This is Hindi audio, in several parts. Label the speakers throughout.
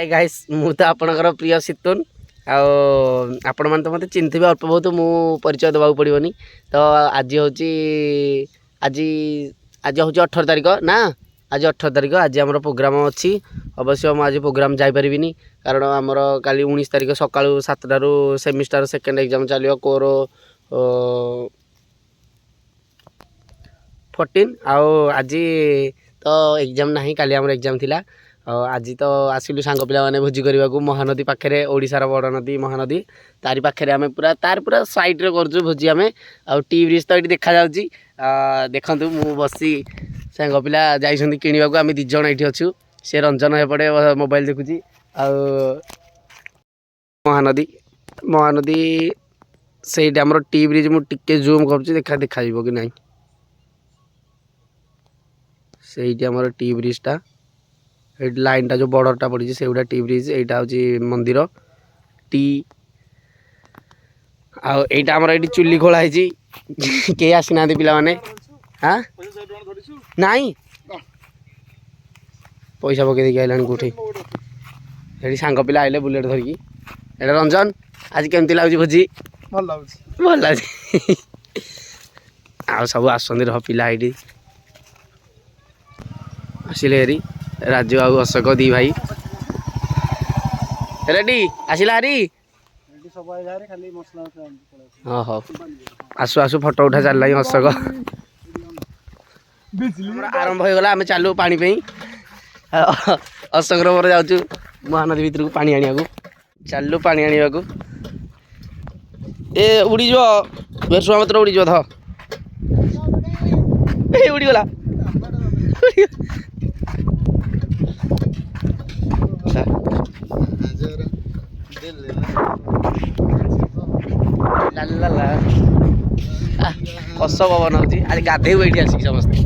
Speaker 1: हाय गाइस मु तो आपणकर प्रिय सितुन आपण मैंने तो मत चिन्ह अल्प बहुत मु परिचय देवाक पड़ोनी तो आज हूँ आज आज हूँ 18 तारिख ना आज 18 तारिख आज आम प्रोग्राम अच्छी अवश्य मुझे आज प्रोग्राम जापरि कारण आमर काली 19 तारिख सका 7टारू सेमिस्टर सेकेंड एग्जाम चलो कोर 14 आज तो एग्जाम ना काली आम एग्जाम थिला आज तो आसिलु सांग पिला माने भोजी करने को महानदी पाखे ओडिशार बड़ नदी महानदी तारी पाखे आम पूरा तार पूरा साइड रे करजु भोजी आम आ टी ब्रिज तो ये देखा जाउची देखंतु मु बसी सांग पिला जाइछन्ती किनिबा को आम 2 जण एठी अछु से रंजन एपटे मोबाइल देखुची आ महानदी महानदी से आमर टी ब्रिज मु टिके जूम करूची देखा जिवो कि नहीं सेठी आमर टी ब्रिज टा लाइन टा जो बॉर्डर टा पड़ी से गुटा टी ब्रिज एटा हूँ मंदिर टी आईटा आमर ये चुली खोला कई आसीना पिला माने हाँ नाई पैसा पकई देखिए आइलानी कौटे ये सांग पिला आइले बुलेट धरिकी एटा रंजन आज केमती लगुच भोजी भल लगे आ सब आसंदी रह पिला ये आसिले हेरी राजू आउ अशोक दी भाई रेडी आसिला हारी हाँ हाँ आसु आसु फोटो उठा चल अशोक आरंभ हो गला आम चलू पानी अशोक मोर जाऊँ महानदी भितर को पानी आने को चलू पानी आने को ए उड़ीज भेरसुआ मात्र उड़ीज ध उड़ीगला कस पवन हो आज गाधे ये आसिक समस्ते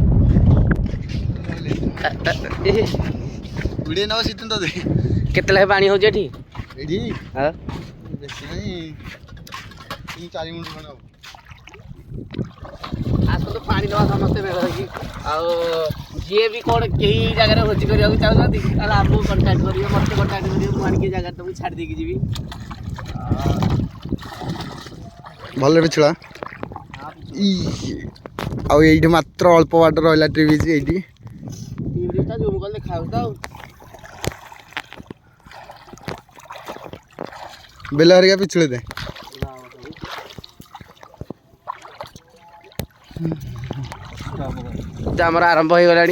Speaker 1: केते लगे पानी हो आसतु पानी दवा समस्ते मेघ जी भी कौन कई जगह भोजी करने चाहते आमको कंटाक्ट करेंगे मत कंटाक्ट करेंगे मुझे जगह तुमको छाड़ देकी जी
Speaker 2: भल पिछड़ा आईटी मात्र अल्प बाट रहा टी ब्रिज ये
Speaker 1: जूम कल देखा
Speaker 2: बेला हरिका पिछड़े दे
Speaker 1: आमर आरंभ हो गला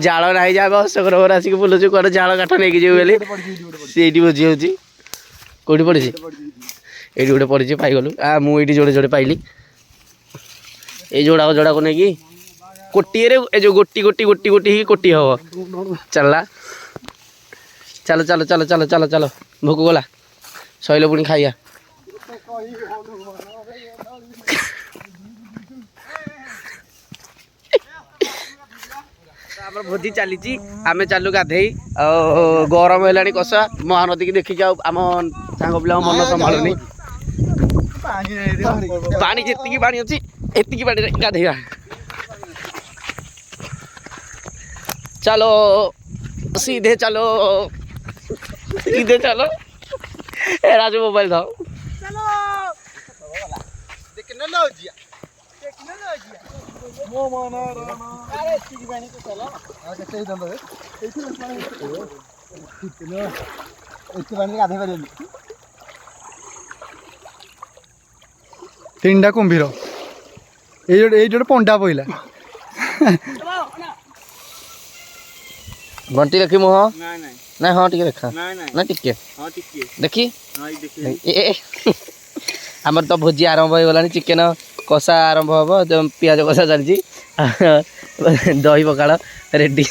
Speaker 1: जाल ना अशोक घर आसिक बुलुचु कौन जाल काठ नहीं जीव से भोजी हो कौटी पड़ी ये गोटे पड़ी पाईगलु मुझे जोड़े जोड़े पाइली ये जोड़ा जोड़ा को नहीं कोटी जो गोटी गोटी गोटी गोटी ही कोटी हम चलला चलो चलो चलो चलो चलो चलो भोक गला शैल पुणी खाइया आम भोजी चली आम चलू गाधे गरम है कषा महानदी की देखिक आम सांग पिला मन संभालुनी पानी जी पानी अच्छी एति पानी गाधेगा चलो सीधे चलो सीधे चलो ए राजू मोबाइल था
Speaker 2: तीन टा कुंभीर ये जो पंडा पहला
Speaker 1: घंटी देखी मुह ना हाँ टे देखा ना टिके देखी आमर तो भोजी आरंभ हो गला चिकेन कषा आरंभ हम पियाज कषा चलती दही पखाड़ रेडी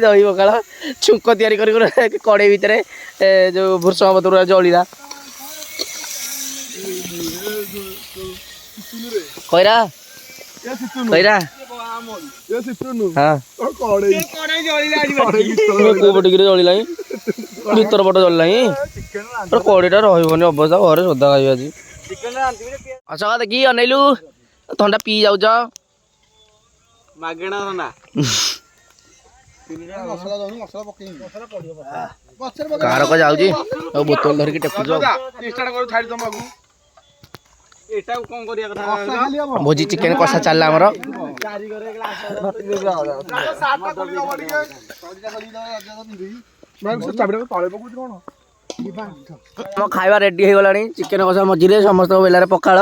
Speaker 1: दही पखाड़ छुंक तैयारी कड़े भितर जो भूषण पत्र जलिला कईरा कईरा हाँ कौपटे जलिला भर पट जलिला कड़ेटा रही अवस्था घरे सदा खाई आज अच्छा देखी अनैलु ଥଣ୍ଡା ପିଇ ଯାଉଛ
Speaker 3: ମାଗଣା ଥଣ୍ଡା
Speaker 1: କାହାର କ ଯାଉଛି ଆଉ ବୋତଲ ଧରିକି ଟେକୁଛ ଭୋଜି ଚିକେନ କଷା ଚାଲିଲା ଆମର ଆମ ଖାଇବା ରେଡି ହେଇଗଲାଣି ଚିକେନ କଷା ମଝିରେ ସମସ୍ତଙ୍କ ବେଲାରେ ପଖାଳ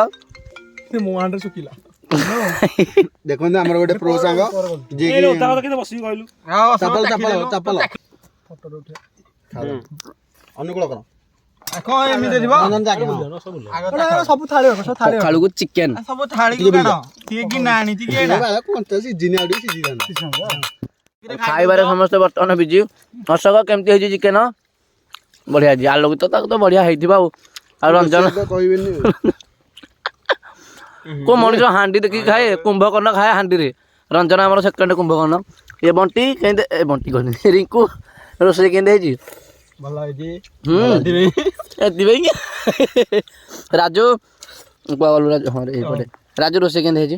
Speaker 3: ଦେଖନ୍ତୁ ଆମର ଗୋଟେ ପ୍ରୋ ସାଙ୍ଗ ଅନୁକୂଳ କର
Speaker 1: ପଖାଳକୁ ଚିକେନ ଖାଇବାରେ ସମସ୍ତେ ବର୍ତ୍ତମାନ ବିଜି ଅଶୋକ କେମିତି ହେଇଛି ଚିକେନ ବଢିଆ ହେଇଛି ଆଲୋକ ତ ତାକୁ ତ ବଢିଆ ହେଇଥିବ ଆଉ ରଞ୍ଜନ
Speaker 3: କହିବେନି
Speaker 1: କୋଉ ମଣିଷ ହାଣ୍ଡି ଦେଖିକି ଖାଏ କୁମ୍ଭକର୍ଣ୍ଣ ଖାଏ ହାଣ୍ଡିରେ ରଞ୍ଜନ ଆମର ସେକେଣ୍ଡ କୁମ୍ଭକର୍ଣ୍ଣ ଏ ବଣ୍ଟି କେମିତି ଏ ବଣ୍ଟି କହିଲି ରିଙ୍କୁ ରୋଷେଇ କେମିତି ହେଇଛି
Speaker 3: ଭଲ ହେଇଛି
Speaker 1: ଏଥିପାଇଁ ରାଜୁ କୁଆଗଲୁ ରାଜୁ ହଁ ଏଇପଟେ ରାଜୁ ରୋଷେଇ କେମିତି ହେଇଛି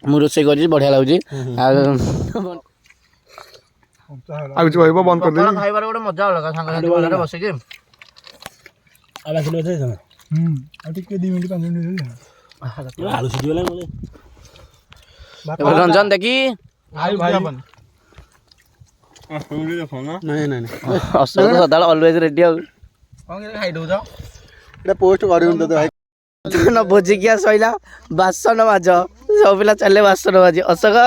Speaker 1: ମୁଁ ରୋଷେଇ କରିଛି ବଢିଆ ଲାଗୁଛି ଆଉ
Speaker 2: କିଛି କହିବ ବନ୍ଦ କରିଦେବି
Speaker 1: ଖାଇବାର ଗୋଟେ ମଜା ଅଲଗା ସାଙ୍ଗସାଥି ବସିକି
Speaker 2: ଆଉ ଟିକେ 2 ମିନିଟ୍ 5 ମିନିଟ୍
Speaker 1: ରଞ୍ଜନ ଦେଖି ଅଶୋକ ସଦାବେଳେ ଅଲୱେଜ ରେଡି ଆଉ
Speaker 3: ପୋଷ୍ଟ କରିବୁନି ତତେ ଭାଇ
Speaker 1: ଭୋଜିକିଆ ସଇଲା ବାସନ ମାଜ ସବୁ ପିଲା ଚାଲିଲେ ବାସନ ମାଜି ଅଶୋକ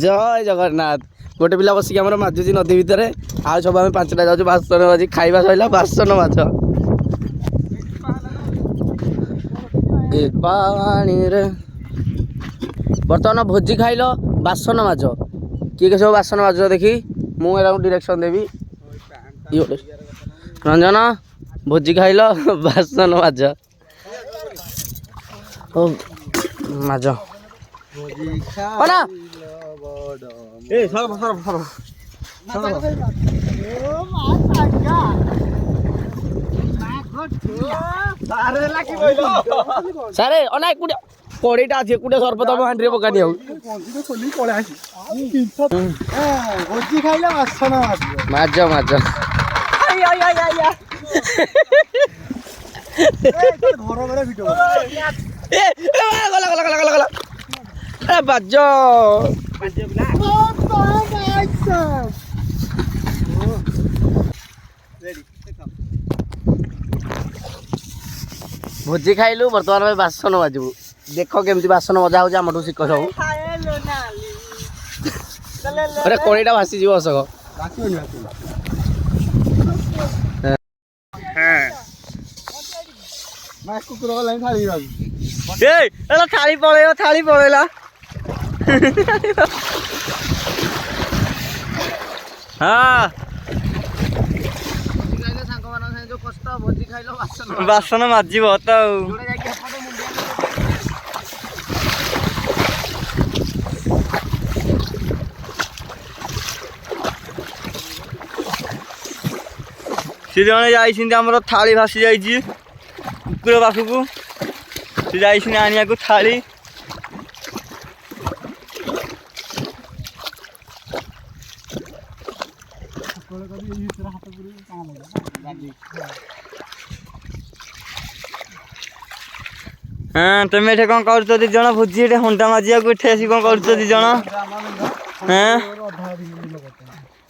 Speaker 1: ଜୟ ଜଗନ୍ନାଥ ଗୋଟେ ପିଲା ବସିକି ଆମର ମାଜୁଛି ନଦୀ ଭିତରେ ଆଉ ସବୁ ଆମେ 5ଟା ଯାଉଛୁ ବାସନ ମାଜି ଖାଇବା ସଇଲା ବାସନ ମାଜ ପାଣିରେ ବର୍ତ୍ତମାନ ଭୋଜି ଖାଇଲ ବାସନ ମାଜ କିଏ କିଏ ସବୁ ବାସନ ମାଜ ଦେଖି ମୁଁ ଏରାକୁ ଡିରେକ୍ସନ ଦେବି ରଞ୍ଜନ ଭୋଜି ଖାଇଲ ବାସନ ମାଜ ମାଜ ସାରେ ଅନା ଏକୁଟିଆ କড়େଇଟା ଅଛି ଏକୁଟିଆ ସର୍ପ ତମ ହାଣ୍ଡିରେ ପକାନି ଆଉ ମାଜ ମାଜ ବାଜ ଭୋଜି ଖାଇଲୁ ବର୍ତ୍ତମାନ ଆମେ ବାସନ ମାଜିବୁ ଦେଖ କେମିତି ବାସନ ମଜା ହଉଛି ଆମଠୁ ଶିଖ ସବୁ କড়େଇଟା ଭାସିଯିବ ଅଶୋକ ଥାଳି ପଳେଇଲା ହଁ ବାସନ ମାଜିବ ତ ସେ ଜଣେ ଯାଇଛନ୍ତି ଆମର ଥାଳି ଭାସି ଯାଇଛି କୁକୁର ପାଖକୁ ସେ ଯାଇଛନ୍ତି ଆଣିବାକୁ ଥାଳି ହଁ ତମେ ଏଠି କଣ କରୁଛ 2 ଜଣ ଭୋଜି ଏଠି ହଣ୍ଡା ମାଜିବାକୁ ଏଠି ଆସି କଣ କରୁଛ 2 ଜଣ ହଁ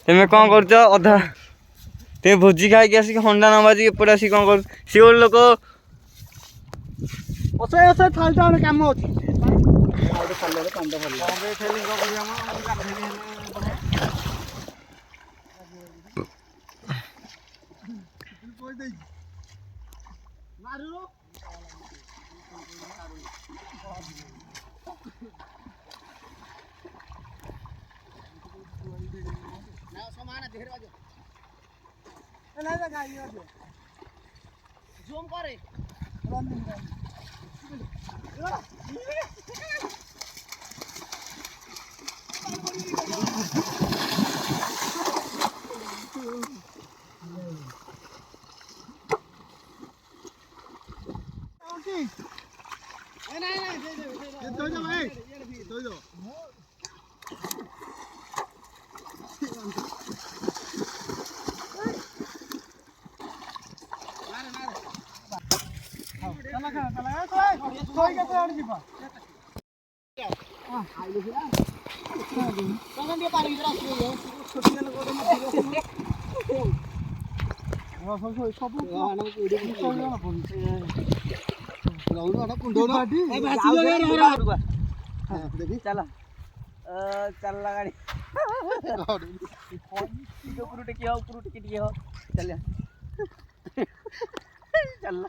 Speaker 1: ତମେ କଣ କରୁଛ ଅଧା ତମେ ଭୋଜି ଖାଇକି ଆସିକି ହଣ୍ଡା ନ ମାଜିକି ଏପଟେ ଆସିକି କଣ କରୁଛ ସିଏ ଗୋଟେ ଲୋକ କାମ ଅଛି জুম করে चला चलला गाडी उपरू टिकी हो चल चलला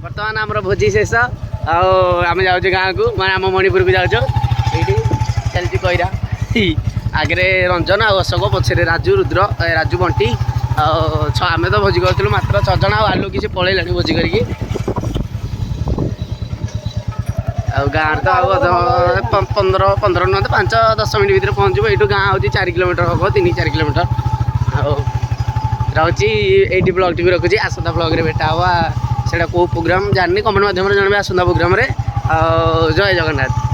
Speaker 1: बर्तमान आम भोजी शेष आम जाऊँ गाँव को मैं आम मणिपुर को जाऊँ ये चलती कईरा आगे रंजन आ अशोक पछे राजू रुद्र राजू बंटी आम तो भोजी करूँ मात्र 6 जन आलू किसी पलैला भोजी करके गाँव तो आ 15 नुह 5-10 मिनट भितर पहुँचू यू गाँ हूँ 4 किलोमीटर हम 3-4 किलोमीटर रोची ये ब्लॉग टी रखुच्छी आसंता ब्लॉग रे भेटा हवा से प्रोग्राम जानी कमेंट मध्यम जनबे आसंता प्रोग्राम रे जय जगन्नाथ।